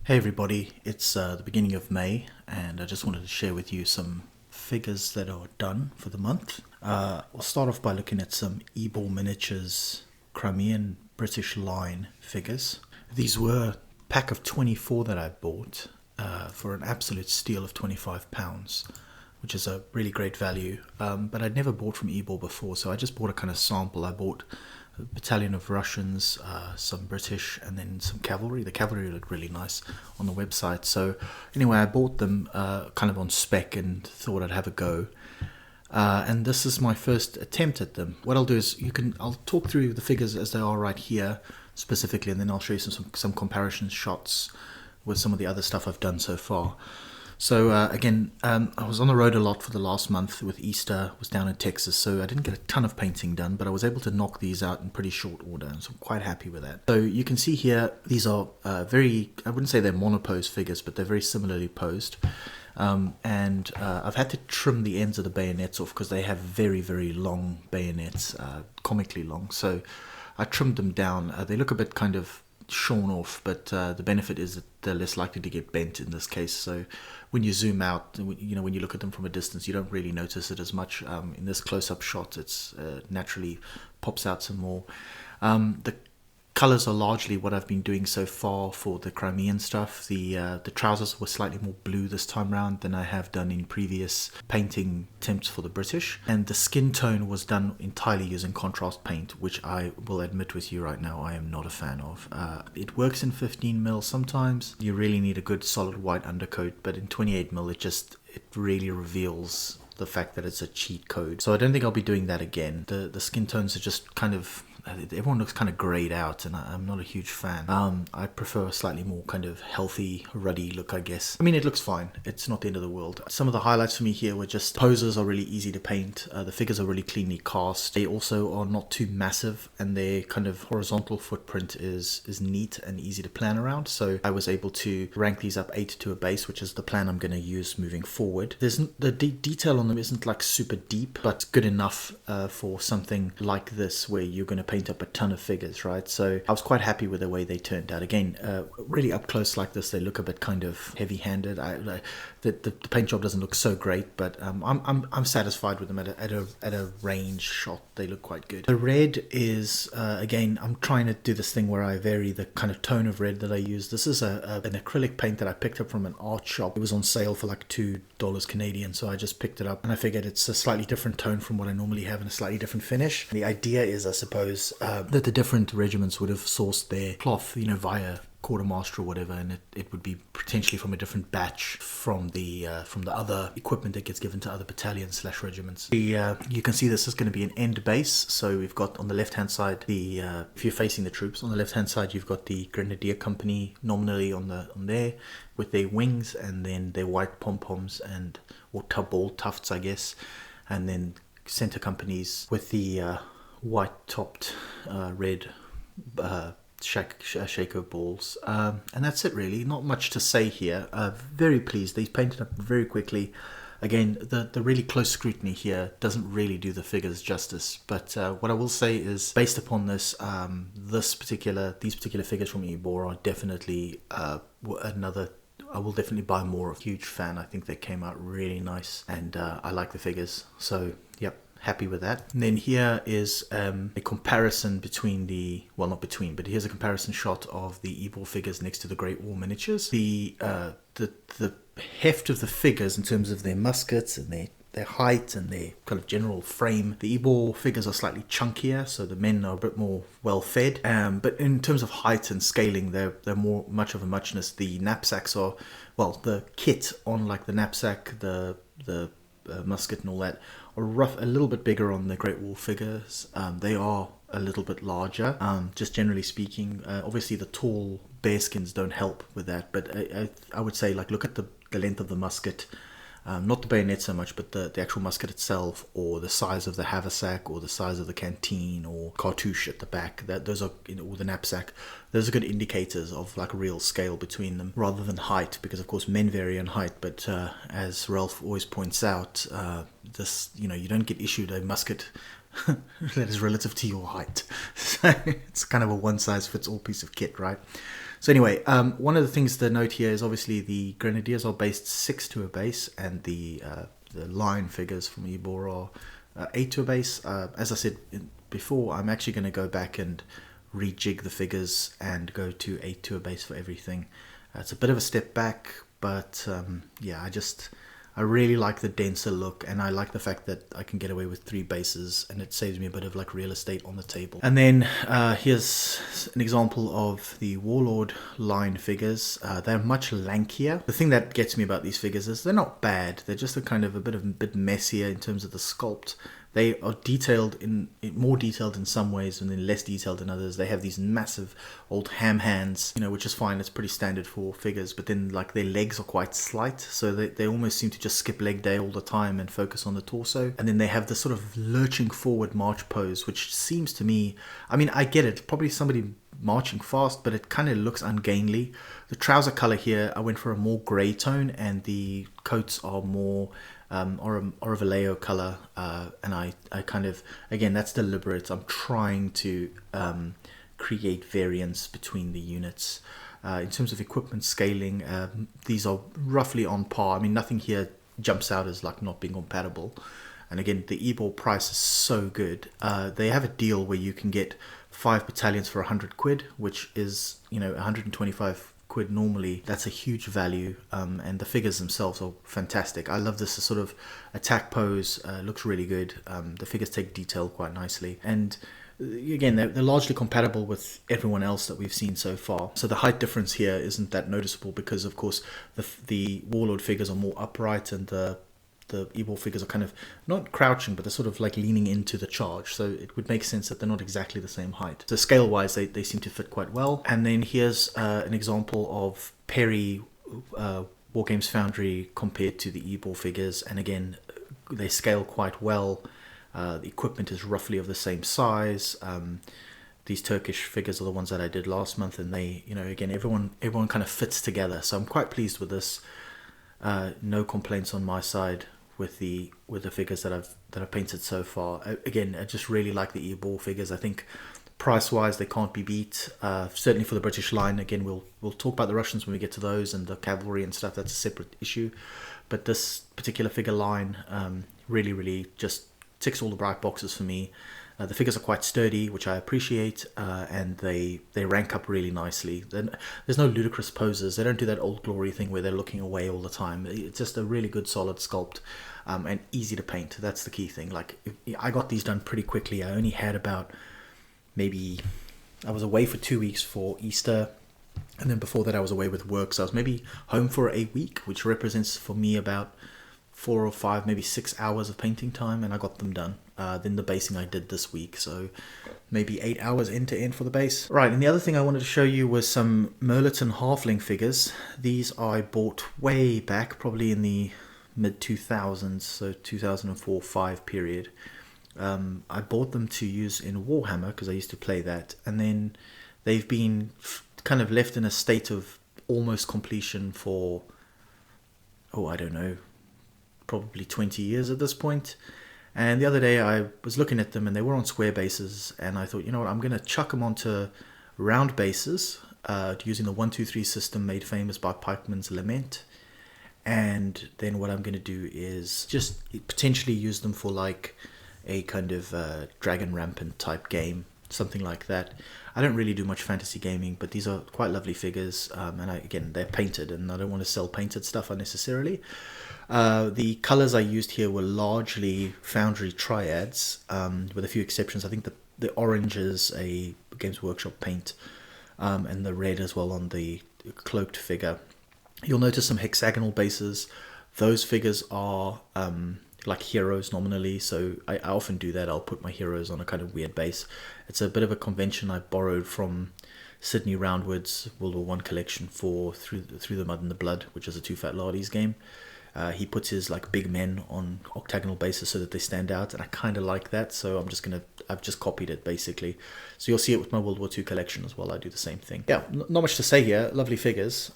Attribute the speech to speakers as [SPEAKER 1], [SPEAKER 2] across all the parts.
[SPEAKER 1] Hey everybody, it's the beginning of May and I just wanted to share with you some figures that are done for the month. We'll start off by looking at some Ebor Miniatures Crimean British line figures. These were a pack of 24 that I bought for an absolute steal of £25, which is a really great value. But I'd never bought from Ebor before, so I just bought a kind of sample. I bought a battalion of Russians, some British, and then some cavalry. The cavalry looked really nice on the website. So anyway, I bought them kind of on spec and thought I'd have a go. And this is my first attempt at them. What I'll do is I'll talk through the figures as they are right here specifically, and then I'll show you some comparison shots with some of the other stuff I've done so far. So again, I was on the road a lot for the last month with Easter. I was down in Texas, so I didn't get a ton of painting done, but I was able to knock these out in pretty short order, and so I'm quite happy with that. So you can see here, these are I wouldn't say they're monopose figures, but they're very similarly posed. And I've had to trim the ends of the bayonets off because they have very, very long bayonets, comically long. So I trimmed them down. They look a bit kind of shorn off, but the benefit is that they're less likely to get bent in this case. So when you zoom out, when you look at them from a distance, you don't really notice it as much. In this close-up shot, it's naturally pops out some more. The colors are largely what I've been doing so far for the Crimean stuff. The trousers were slightly more blue this time round than I have done in previous painting attempts for the British. And the skin tone was done entirely using contrast paint, which I will admit with you right now I am not a fan of. It works in 15mm sometimes. You really need a good solid white undercoat, but in 28mm it really reveals the fact that it's a cheat code. So I don't think I'll be doing that again. The skin tones are just kind of, everyone looks kind of grayed out, and I'm not a huge fan. I prefer a slightly more kind of healthy, ruddy look, I guess. I mean, it looks fine. It's not the end of the world. Some of the highlights for me here were just poses are really easy to paint. The figures are really cleanly cast. They also are not too massive, and their kind of horizontal footprint is neat and easy to plan around. So I was able to rank these up 8 to a base, which is the plan I'm going to use moving forward. The detail on them isn't like super deep, but good enough for something like this where you're going to paint up a ton of figures, right? So I was quite happy with the way they turned out. Again, really up close like this, they look a bit kind of heavy-handed. The paint job doesn't look so great, but I'm satisfied with them at a range shot. They look quite good. The red is again, I'm trying to do this thing where I vary the kind of tone of red that I use. This is an acrylic paint that I picked up from an art shop. It was on sale for like $2 Canadian, so I just picked it up, and I figured it's a slightly different tone from what I normally have and a slightly different finish. The idea is, I suppose, that the different regiments would have sourced their cloth, via quartermaster or whatever, and it would be potentially from a different batch from the other equipment that gets given to other battalions / regiments. You can see this is going to be an end base, so we've got on the left hand side if you're facing the troops, on the left hand side you've got the Grenadier Company nominally on there with their wings and then their white pom-poms or ball tufts, I guess, and then center companies with the white topped red shaker balls, and that's it really. Not much to say here. Very pleased. They painted up very quickly. Again, the really close scrutiny here doesn't really do the figures justice, but what I will say is, based upon this, these particular figures from Ebor are definitely I will definitely buy more. A huge fan. I think they came out really nice, and I like the figures. So yep, happy with that. And then here is a comparison between but here's a comparison shot of the Ebor figures next to the Great War miniatures. The heft of the figures in terms of their muskets and their height and their kind of general frame. The Ebor figures are slightly chunkier, so the men are a bit more well fed. But in terms of height and scaling, they're much of a muchness. The knapsacks are, the kit on like the knapsack, the musket and all that are a little bit bigger on the Great Wall figures. They are a little bit larger, just generally speaking. Obviously the tall bearskins don't help with that, but I would say, like, look at the length of the musket, not the bayonet so much, but the actual musket itself, or the size of the haversack, or the size of the canteen or cartouche at the back. Those are, or the knapsack. Those are good indicators of like a real scale between them, rather than height, because of course men vary in height. But as Ralph always points out, you don't get issued a musket that is relative to your height. So it's kind of a one-size-fits-all piece of kit, right? So anyway, one of the things to note here is obviously the Grenadiers are based 6 to a base, and the line figures from Ebor are 8 to a base. As I said before, I'm actually going to go back and rejig the figures and go to 8 to a base for everything. It's a bit of a step back, but yeah, I really like the denser look, and I like the fact that I can get away with 3 bases, and it saves me a bit of like real estate on the table. And then here's an example of the Warlord line figures. They're much lankier. The thing that gets me about these figures is they're not bad. They're just a bit messier in terms of the sculpt. They are more detailed in some ways and then less detailed in others. They have these massive old ham hands, which is fine. It's pretty standard for figures. But then like their legs are quite slight, so they almost seem to just skip leg day all the time and focus on the torso. And then they have this sort of lurching forward march pose, which seems to me, I mean, I get it, probably somebody marching fast, but it kind of looks ungainly. The trouser color here, I went for a more gray tone, and the coats are more or a Vallejo color, and I kind of, again, that's deliberate. I'm trying to create variance between the units. In terms of equipment scaling, these are roughly on par. I mean, nothing here jumps out as like not being compatible. And again, the Ebor price is so good. They have a deal where you can get 5 battalions for 100 quid, which is 125 quid normally. That's a huge value, and the figures themselves are fantastic. I love this sort of attack pose. Looks really good. The figures take detail quite nicely, and again, they're largely compatible with everyone else that we've seen so far. So the height difference here isn't that noticeable because, of course, the Warlord figures are more upright, and the Ebor figures are kind of not crouching, but they're sort of like leaning into the charge. So it would make sense that they're not exactly the same height. So scale-wise, they seem to fit quite well. And then here's an example of Perry Wargames Foundry compared to the Ebor figures. And again, they scale quite well. The equipment is roughly of the same size. These Turkish figures are the ones that I did last month, and they, again, everyone kind of fits together. So I'm quite pleased with this. No complaints on my side with the figures that I've painted so far. Again, I just really like the Ebor figures. I think price-wise they can't be beat. Certainly for the British line. Again, we'll talk about the Russians when we get to those, and the cavalry and stuff. That's a separate issue. But this particular figure line really just ticks all the bright boxes for me. The figures are quite sturdy, which I appreciate, and they rank up really nicely. There's no ludicrous poses. They don't do that Old Glory thing where they're looking away all the time. It's just a really good solid sculpt, and easy to paint. That's the key thing. Like, I got these done pretty quickly. I only had about I was away for 2 weeks for Easter, and then before that I was away with work, so I was maybe home for a week, which represents for me about 4 or 5, maybe 6 hours of painting time, and I got them done. Then the basing I did this week, so maybe 8 hours end to end for the base. Right, and the other thing I wanted to show you was some Mirliton Halfling figures. These I bought way back, probably in the mid-2000s, so 2004-05 period. I bought them to use in Warhammer, because I used to play that, and then they've been kind of left in a state of almost completion for, I don't know, probably 20 years at this point. And the other day I was looking at them, and they were on square bases, and I thought, you know what, I'm going to chuck them onto round bases using the 1-2-3 system made famous by Pikeman's Lament. And then what I'm going to do is just potentially use them for like a kind of Dragon Rampant type game, something like that. I don't really do much fantasy gaming, but these are quite lovely figures, and again, they're painted, and I don't want to sell painted stuff unnecessarily. The colors I used here were largely Foundry triads, with a few exceptions. I think the orange is a Games Workshop paint, and the red as well on the cloaked figure. You'll notice some hexagonal bases. Those figures are like heroes nominally, so I often do that. I'll put my heroes on a kind of weird base. It's a bit of a convention I borrowed from Sydney Roundwood's World War I collection for Through the Mud and the Blood, which is a Too Fat Lardies game. He puts his like big men on octagonal bases so that they stand out, and I kind of like that, so I've just copied it basically. So you'll see it with my World War II collection as well. I do the same thing. Yeah, not much to say here. Lovely figures.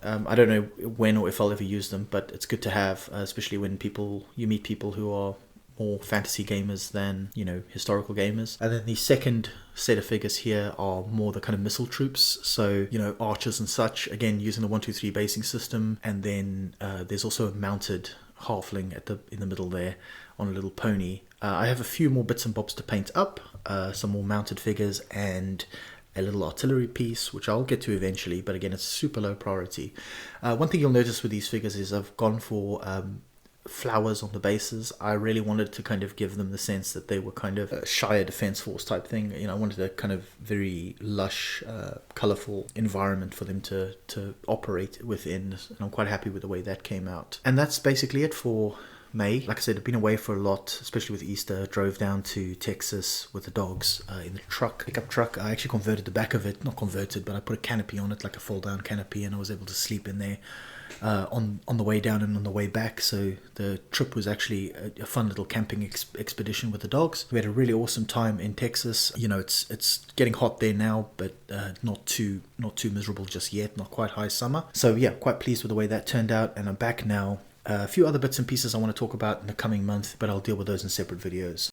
[SPEAKER 1] I don't know when or if I'll ever use them, but it's good to have, especially when you meet people who are more fantasy gamers than, you know, historical gamers. And then the second set of figures here are more the kind of missile troops, so, you know, archers and such, again using the 1-2-3 basing system. And then there's also a mounted halfling in the middle there on a little pony. I have a few more bits and bobs to paint up, some more mounted figures and a little artillery piece, which I'll get to eventually, but again, it's super low priority. One thing you'll notice with these figures is I've gone for flowers on the bases. I really wanted to kind of give them the sense that they were kind of a Shire Defense Force type thing. You know, I wanted a kind of very lush, colourful environment for them to operate within, and I'm quite happy with the way that came out. And that's basically it for May. Like I said, I've been away for a lot, especially with Easter. Drove down to Texas with the dogs in the pickup truck. I actually converted the back of it, not converted, but I put a canopy on it, like a fold down canopy, and I was able to sleep in there on the way down and on the way back. So the trip was actually a fun little camping expedition with the dogs. We had a really awesome time in Texas. You know, it's getting hot there now, but not too miserable just yet, not quite high summer. So yeah, quite pleased with the way that turned out, and I'm back now. A few other bits and pieces I want to talk about in the coming month, but I'll deal with those in separate videos.